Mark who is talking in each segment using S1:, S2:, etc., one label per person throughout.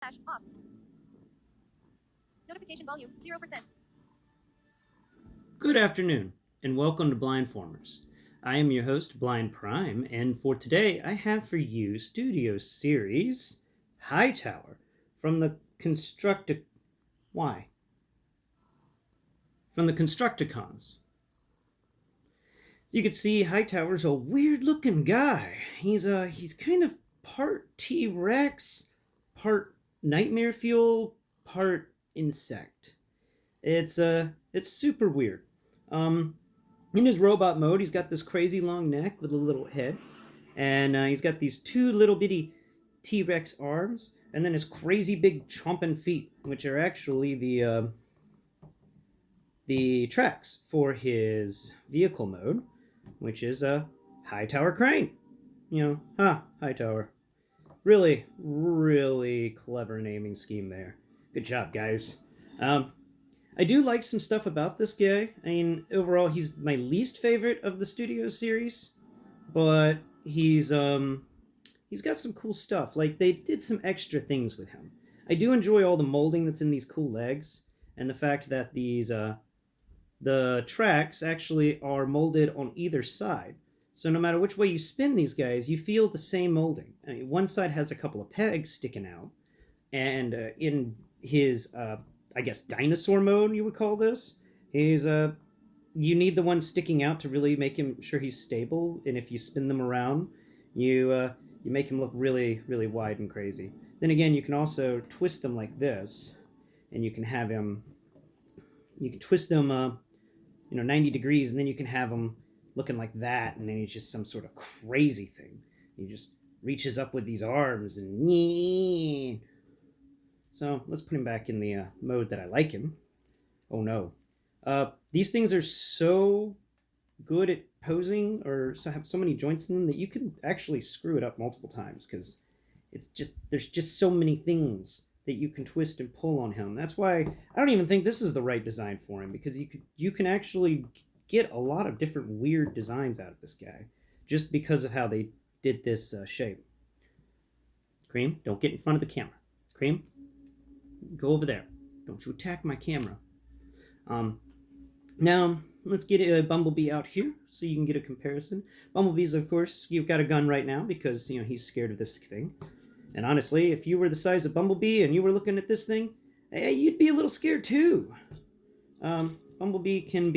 S1: Off. Notification volume 0%.
S2: Good afternoon, and welcome to Blindformers. I am your host, Blind Prime, and for today I have for you Studio Series Hightower from the Why? From the Constructacons. As you can see, Hightower's a weird-looking guy. He's kind of part T-Rex, part nightmare fuel, part insect. It's super weird. In his robot mode, he's got this crazy long neck with a little head, and he's got these two little bitty T-Rex arms, and then his crazy big chomping feet, which are actually the tracks for his vehicle mode, which is a Hightower crane. Hightower. Really, really clever naming scheme there. Good job, guys. I do like some stuff about this guy. I mean, overall, he's my least favorite of the Studio series, but he's got some cool stuff. Like, they did some extra things with him. I do enjoy all the molding that's in these cool legs, and the fact that the tracks actually are molded on either side. So no matter which way you spin these guys, you feel the same molding. I mean, one side has a couple of pegs sticking out, and in his I guess dinosaur mode, you would call this. He's you need the one sticking out to really make him sure he's stable, and if you spin them around, you make him look really, really wide and crazy. Then again, you can also twist him like this, and you can have him. You can twist him, 90 degrees, and then you can have him looking like that, and then he's just some sort of crazy thing. He just reaches up with these arms and. So let's put him back in the mode that I like him. Oh no. These things are so good at posing, or have so many joints in them, that you can actually screw it up multiple times, because there's just so many things that you can twist and pull on him. That's why I don't even think this is the right design for him, because you can actually get a lot of different weird designs out of this guy just because of how they did this shape. Cream, don't get in front of the camera. Cream, go over there. Don't you attack my camera. Now, let's get Bumblebee out here so you can get a comparison. Bumblebee's, of course, you've got a gun right now because, he's scared of this thing. And honestly, if you were the size of Bumblebee and you were looking at this thing, you'd be a little scared too. Bumblebee can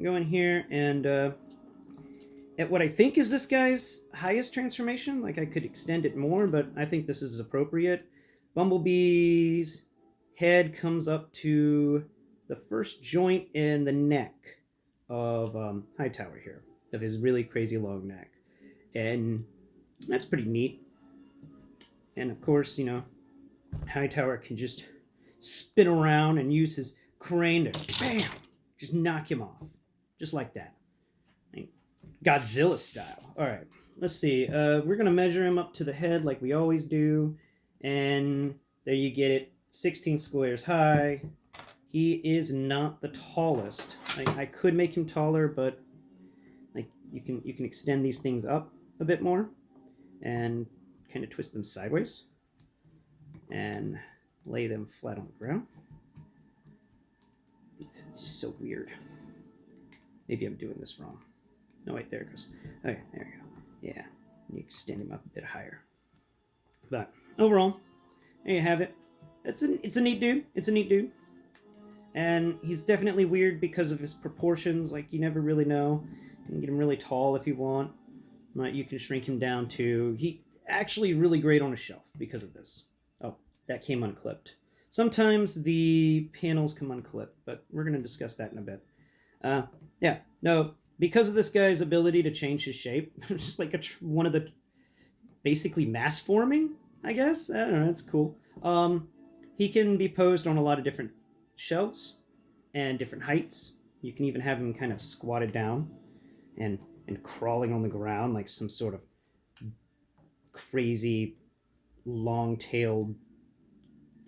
S2: go in here and at what I think is this guy's highest transformation. Like, I could extend it more, but I think this is appropriate. Bumblebee's head comes up to the first joint in the neck of Hightower here, of his really crazy long neck. And that's pretty neat. And of course, Hightower can just spin around and use his crane to, bam, just knock him off. Just like that. Godzilla style. All right, let's see. We're going to measure him up to the head like we always do. And there you get it, 16 squares high. He is not the tallest. I could make him taller, but you can extend these things up a bit more and kind of twist them sideways and lay them flat on the ground. It's just so weird. Maybe I'm doing this wrong. No, wait, there it goes. Okay, there you go. Yeah, you can extend him up a bit higher. But overall, there you have it. It's a neat dude. It's a neat dude. And he's definitely weird because of his proportions. Like, you never really know. You can get him really tall if you want. But you can shrink him down to... He actually really great on a shelf because of this. Oh, that came unclipped. Sometimes the panels come unclipped, but we're going to discuss that in a bit. Yeah, no, because of this guy's ability to change his shape, just like one of the... Basically mass forming, I guess? I don't know, that's cool. He can be posed on a lot of different shelves and different heights. You can even have him kind of squatted down and crawling on the ground like some sort of crazy long-tailed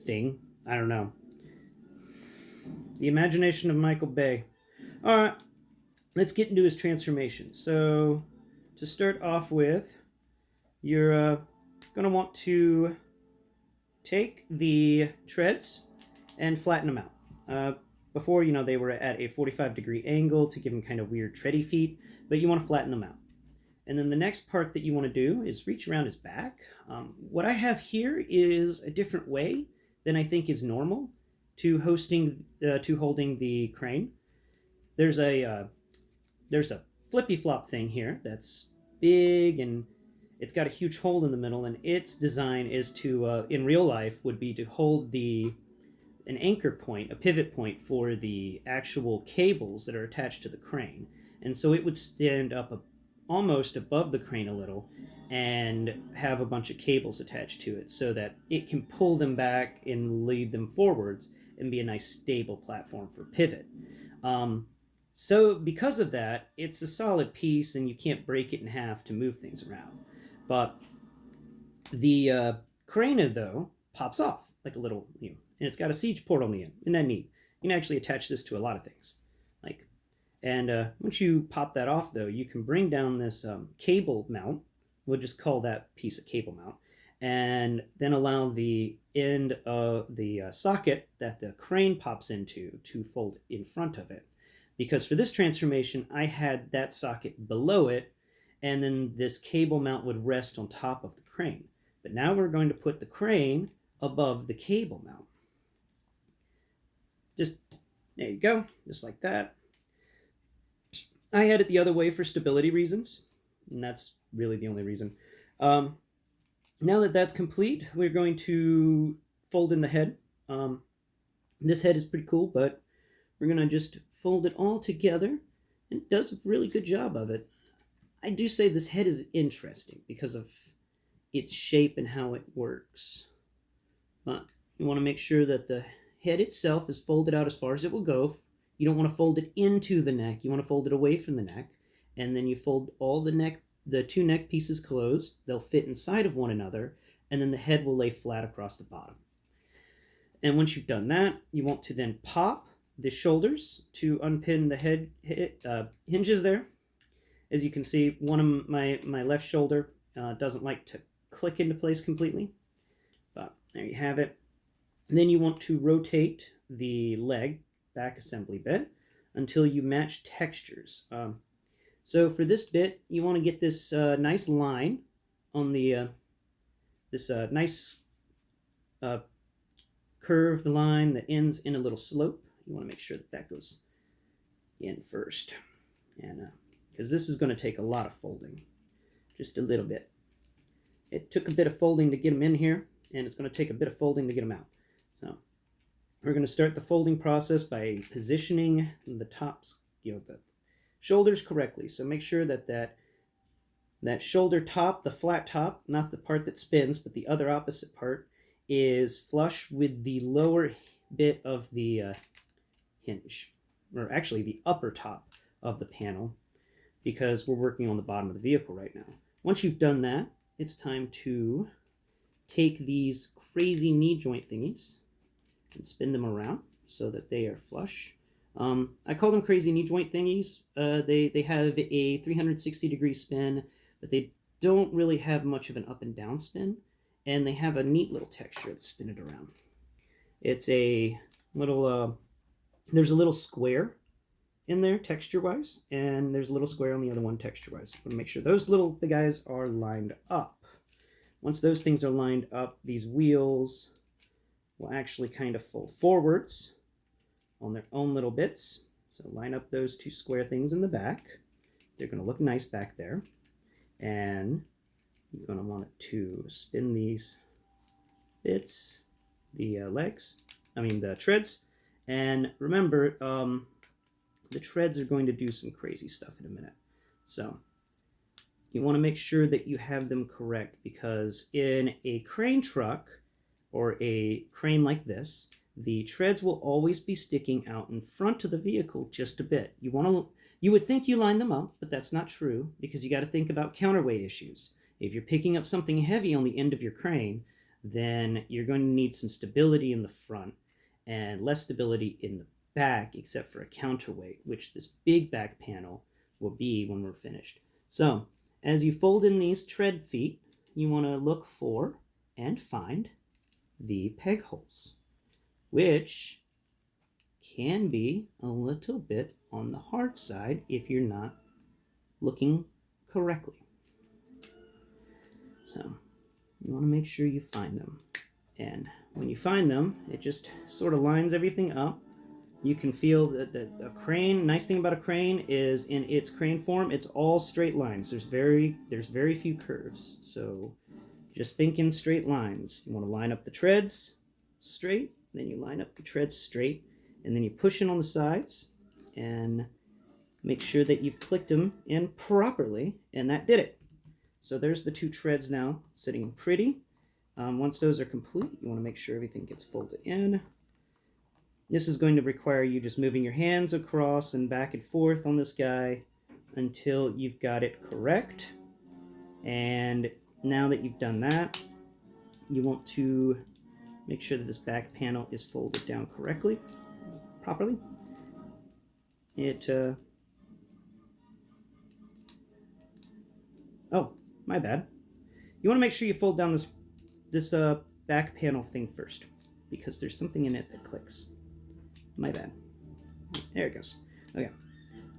S2: thing. I don't know. The imagination of Michael Bay. All right, let's get into his transformation. So to start off with, you're going to want to take the treads and flatten them out. Before, they were at a 45-degree angle to give them kind of weird tready feet, but you want to flatten them out. And then the next part that you want to do is reach around his back. What I have here is a different way than I think is normal to holding the crane. There's a flippy flop thing here that's big, and it's got a huge hole in the middle, and its design is to, in real life, would be to hold an anchor point, a pivot point for the actual cables that are attached to the crane. And so it would stand up almost above the crane a little and have a bunch of cables attached to it so that it can pull them back and lead them forwards and be a nice stable platform for pivot. So because of that, it's a solid piece and you can't break it in half to move things around. But the crane, though, pops off like a little, and it's got a siege port on the end. Isn't that neat? You can actually attach this to a lot of things. And once you pop that off, though, you can bring down this cable mount. We'll just call that piece a cable mount. And then allow the end of the socket that the crane pops into to fold in front of it. Because for this transformation, I had that socket below it, and then this cable mount would rest on top of the crane. But now we're going to put the crane above the cable mount. Just, there you go, just like that. I had it the other way for stability reasons, and that's really the only reason. Now that that's complete, we're going to fold in the head. This head is pretty cool, but we're going to just fold it all together, and it does a really good job of it. I do say this head is interesting because of its shape and how it works. But you want to make sure that the head itself is folded out as far as it will go. You don't want to fold it into the neck. You want to fold it away from the neck. And then you fold all the two neck pieces closed. They'll fit inside of one another. And then the head will lay flat across the bottom. And once you've done that, you want to then pop the shoulders to unpin the head hinges there. As you can see, one of my left shoulder doesn't like to click into place completely. But there you have it. And then you want to rotate the leg back assembly bit until you match textures. So for this bit, you want to get this nice line on the nice curved line that ends in a little slope. You want to make sure that that goes in first, and because this is going to take a lot of folding, just a little bit. It took a bit of folding to get them in here, and it's going to take a bit of folding to get them out. So we're going to start the folding process by positioning the tops, the shoulders correctly. So make sure that that shoulder top, the flat top, not the part that spins, but the other opposite part, is flush with the lower bit of the hinge, or actually the upper top of the panel, because we're working on the bottom of the vehicle right now. Once you've done that, it's time to take these crazy knee joint thingies and spin them around so that they are flush. I call them crazy knee joint thingies. They have a 360-degree spin, but they don't really have much of an up and down spin, and they have a neat little texture to spin it around. It's a little, there's a little square in there texture-wise, and there's a little square on the other one texture-wise. I'm gonna make sure those the guys are lined up. Once those things are lined up, these wheels will actually kind of fold forwards on their own little bits. So line up those two square things in the back. They're going to look nice back there. And you're going to want to spin these bits, the treads. And remember, the treads are going to do some crazy stuff in a minute. So you want to make sure that you have them correct, because in a crane truck or a crane like this, the treads will always be sticking out in front of the vehicle just a bit. You would think you line them up, but that's not true, because you got to think about counterweight issues. If you're picking up something heavy on the end of your crane, then you're going to need some stability in the front and less stability in the back, except for a counterweight, which this big back panel will be when we're finished. So as you fold in these tread feet, you want to look for and find the peg holes, which can be a little bit on the hard side if you're not looking correctly. So you want to make sure you find them. And when you find them, it just sort of lines everything up. You can feel that a crane, nice thing about a crane is in its crane form, it's all straight lines. There's very few curves. So just think in straight lines. You want to line up the treads straight, then you line up the treads straight, and then you push in on the sides and make sure that you've clicked them in properly, and that did it. So there's the two treads now sitting pretty. Once those are complete, you want to make sure everything gets folded in. This is going to require you just moving your hands across and back and forth on this guy until you've got it correct. And now that you've done that, you want to make sure that this back panel is folded down properly. Oh, my bad. You want to make sure you fold down this back panel thing first, because there's something in it that clicks. My bad. There it goes. Okay.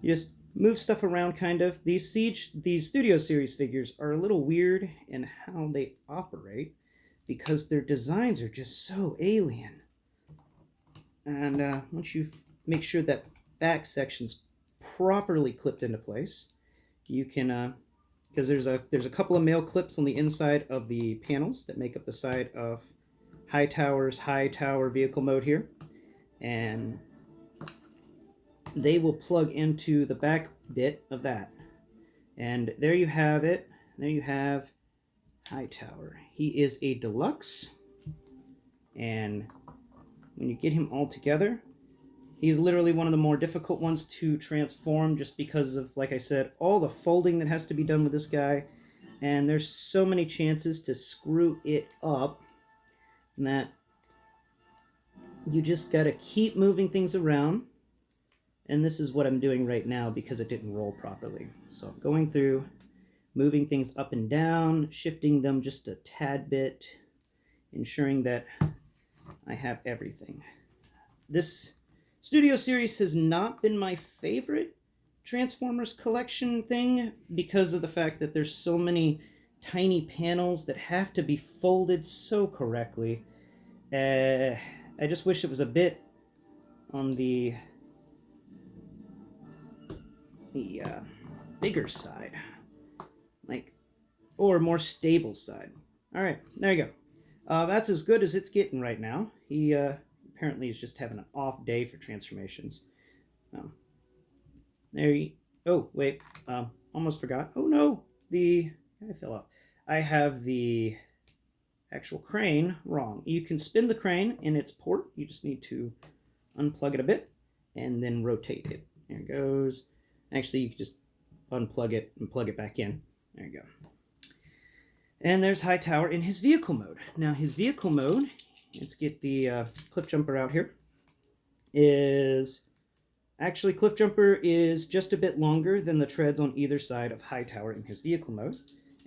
S2: You just move stuff around, kind of. These Studio Series figures are a little weird in how they operate, because their designs are just so alien. And once you make sure that back section's properly clipped into place, you can, because there's a couple of male clips on the inside of the panels that make up the side of Hightower's Hightower vehicle mode here, and they will plug into the back bit of that. And there you have it. There you have Hightower. He is a deluxe, and when you get him all together, he's literally one of the more difficult ones to transform, just because of, like I said, all the folding that has to be done with this guy, and there's so many chances to screw it up that you just gotta keep moving things around. And this is what I'm doing right now because it didn't roll properly. So I'm going through, moving things up and down, shifting them just a tad bit, ensuring that I have everything. This Studio Series has not been my favorite Transformers collection thing because of the fact that there's so many tiny panels that have to be folded so correctly. I just wish it was a bit on the bigger side, or more stable side. All right, there you go. That's as good as it's getting right now. He apparently is just having an off day for transformations. Oh wait, almost forgot. Oh no, I fell off. I have the actual crane wrong. You can spin the crane in its port. You just need to unplug it a bit and then rotate it. There it goes. Actually, you can just unplug it and plug it back in. There you go. And there's Hightower in his vehicle mode. Now, his vehicle mode, let's get the cliff jumper out here, is actually, cliff jumper is just a bit longer than the treads on either side of Hightower in his vehicle mode.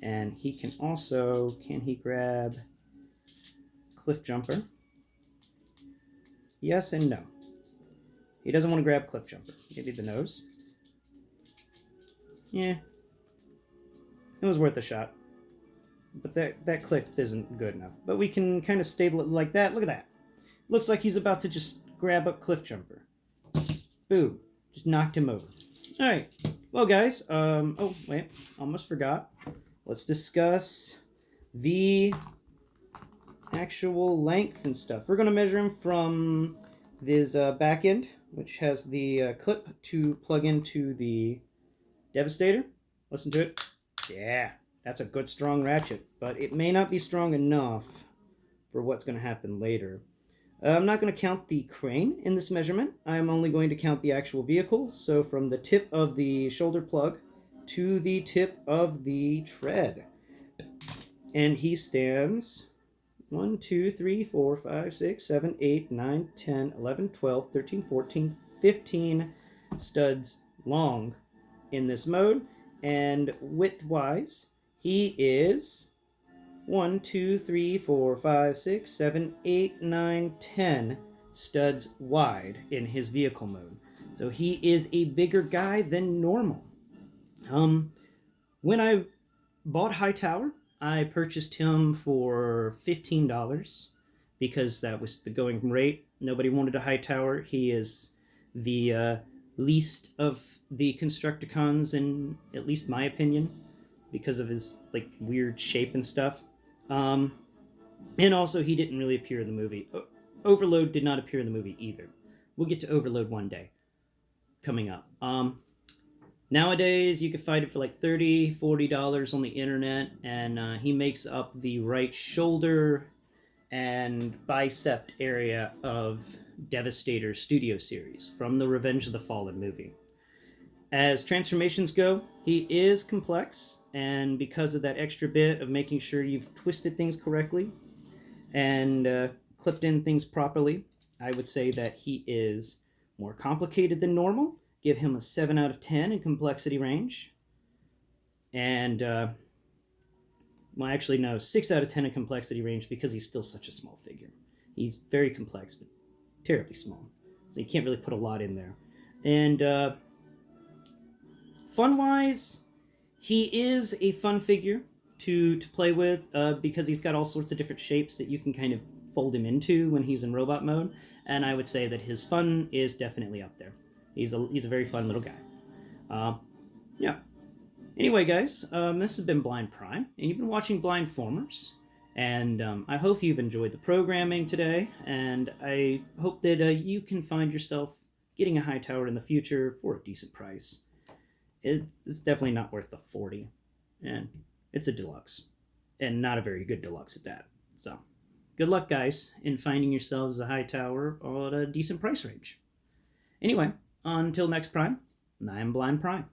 S2: And he can also, can he grab cliff jumper? Yes and no. He doesn't want to grab cliff jumper. Maybe the nose. Yeah, it was worth a shot. But that clip isn't good enough. But we can kind of stable it like that. Look at that. Looks like he's about to just grab up cliff jumper. Boom. Just knocked him over. Alright. Well, guys, oh, wait. Almost forgot. Let's discuss the actual length and stuff. We're going to measure him from this back end, which has the clip to plug into the Devastator. Listen to it. Yeah, that's a good strong ratchet, but it may not be strong enough for what's going to happen later. I'm not going to count the crane in this measurement. I'm only going to count the actual vehicle. So from the tip of the shoulder plug to the tip of the tread. And he stands 1, 2, 3, 4, 5, 6, 7, 8, 9, 10, 11, 12, 13, 14, 15 studs long in this mode, and width-wise, he is 1, 2, 3, 4, 5, 6, 7, 8, 9, 10 studs wide in his vehicle mode. So he is a bigger guy than normal. When I bought Hightower, I purchased him for $15 because that was the going rate. Nobody wanted a Hightower. He is the least of the Constructacons, in at least my opinion, because of his like weird shape and stuff. And also, he didn't really appear in the movie. Overload did not appear in the movie either. We'll get to Overload one day coming up. Nowadays, you can find it for like $30, $40 on the internet, and he makes up the right shoulder and bicep area of Devastator studio series from the Revenge of the Fallen movie. As transformations go, he is complex, and because of that extra bit of making sure you've twisted things correctly and clipped in things properly, I would say that he is more complicated than normal. Give him a 7 out of 10 in complexity range. And, well, actually, no, 6 out of 10 in complexity range because he's still such a small figure. He's very complex, but terribly small. So you can't really put a lot in there. And fun-wise, he is a fun figure to play with because he's got all sorts of different shapes that you can kind of fold him into when he's in robot mode. And I would say that his fun is definitely up there. He's a very fun little guy. Yeah. Anyway, guys, this has been Blind Prime, and you've been watching Blindformers. And I hope you've enjoyed the programming today, and I hope that you can find yourself getting a Hightower in the future for a decent price. It's definitely not worth the $40, and it's a deluxe, and not a very good deluxe at that. So, good luck, guys, in finding yourselves a Hightower at a decent price range. Anyway, until next Prime, I'm Blind Prime.